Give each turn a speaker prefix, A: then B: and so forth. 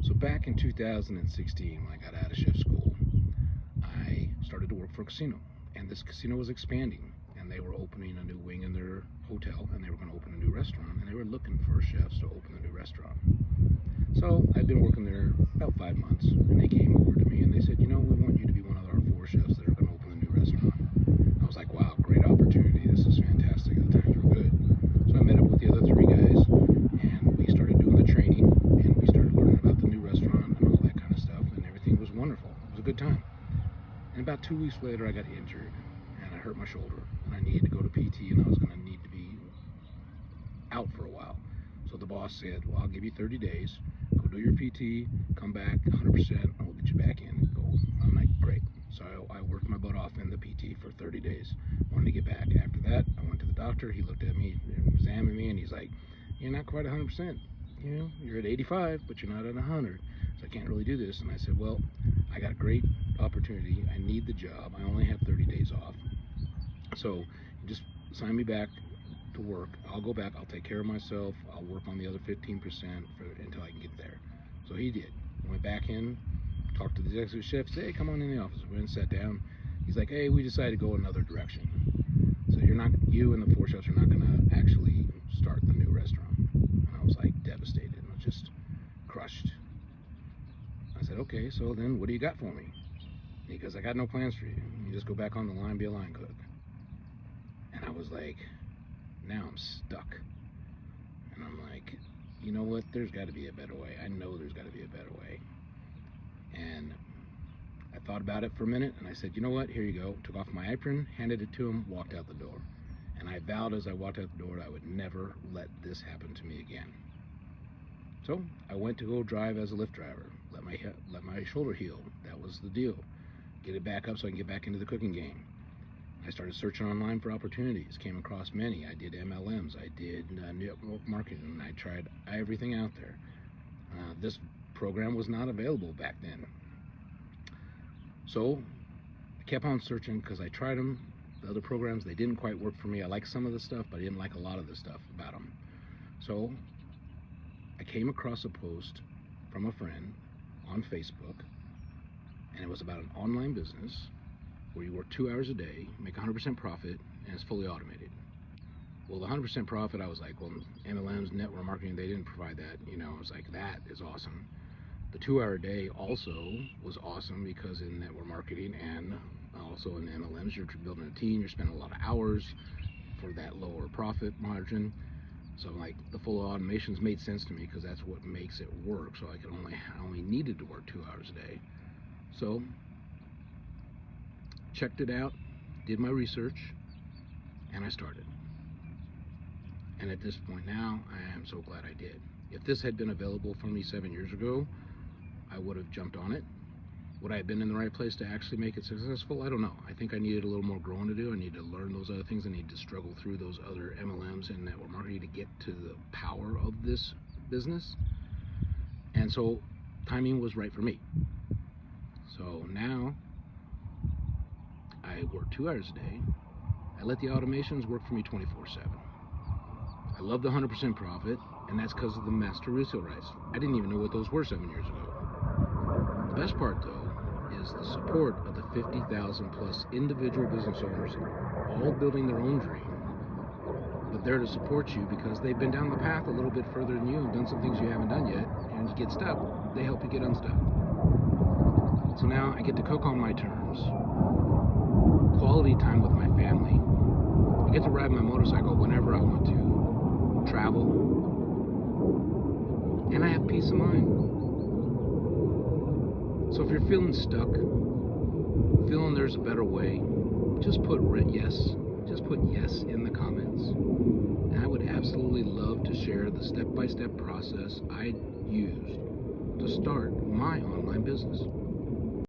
A: So back in 2016, when I got out of chef school, I started to work for a casino. And this casino was expanding. And they were opening a new wing in their hotel. And they were going to open a new restaurant. And they were looking for chefs to open the new restaurant. So I'd been working there about 5 months. And they came over to me and they said, you know, we want you to be one of our 4 chefs that are going to open the new restaurant. I was like, wow, great opportunity. This is fantastic. The times were good. So I met up with the other 3 guys. And we started doing the training. And we started learning about the new restaurant and all that kind of stuff. And everything was wonderful. It was a good time. And about 2 weeks later, I got injured and I hurt my shoulder and I needed to go to PT and I was going to need to be out for a while. So the boss said, well, I'll give you 30 days. Go do your PT, come back 100%, and we'll get you back in. Go. I'm like, great. So I worked my butt off in the PT for 30 days. Wanted to get back. After that, I went to the doctor. He looked at me, examined me, and he's like, you're not quite 100%. You know, you're at 85, but you're not at 100. So I can't really do this. And I said, well, I got a great opportunity. I need the job. I only have 30 days off. So just sign me back to work. I'll go back. I'll take care of myself. I'll work on the other 15% until I can get there. So he did. Went back in, talked to the executive chef, said, hey, come on in the office. We went and sat down. He's like, hey, we decided to go another direction. So you and the 4 chefs are not going to actually start the new restaurant. And I was like devastated and just crushed. I said, okay, so then what do you got for me? He goes, I got no plans for you. You just go back on the line, be a line cook. And I was like, now I'm stuck. And I'm like, you know what? There's got to be a better way. I know there's got to be a better way. And I thought about it for a minute and I said, you know what? Here you go. Took off my apron, handed it to him, walked out the door. And I vowed as I walked out the door I would never let this happen to me again. So I went to go drive as a Lyft driver. Let my shoulder heal. That was the deal. Get it back up so I can get back into the cooking game. I started searching online for opportunities. Came across many. I did MLMs. I did network marketing. And I tried everything out there. This program was not available back then. So I kept on searching because I tried them. The other programs, they didn't quite work for me. I liked some of the stuff, but I didn't like a lot of the stuff about them. So I came across a post from a friend on Facebook, and it was about an online business where you work 2 hours a day, make 100% profit, and it's fully automated. Well, the 100% profit, I was like, well, MLMs, network marketing, they didn't provide that. You know, I was like, that is awesome. The 2 hour day also was awesome because in network marketing and also in MLMs, you're building a team, you're spending a lot of hours for that lower profit margin. So like the full automations made sense to me because that's what makes it work. So I only needed to work 2 hours a day. So checked it out, did my research, and I started. And at this point now, I am so glad I did. If this had been available for me 7 years ago, I would have jumped on it. Would I have been in the right place to actually make it successful? I don't know. I think I needed a little more growing to do. I needed to learn those other things. I needed to struggle through those other MLMs and network marketing to get to the power of this business. And so timing was right for me. So now I work 2 hours a day. I let the automations work for me 24/7. I love the 100% profit, and that's because of the master resale rights. I didn't even know what those were 7 years ago. The best part, though, is the support of the 50,000 plus individual business owners, all building their own dream, but there to support you because they've been down the path a little bit further than you and done some things you haven't done yet, and you get stuck, they help you get unstuck. So now I get to cook on my terms, quality time with my family, I get to ride my motorcycle whenever I want to, travel, and I have peace of mind. So if you're feeling stuck, feeling there's a better way, just put yes. Just put yes in the comments. And I would absolutely love to share the step-by-step process I used to start my online business.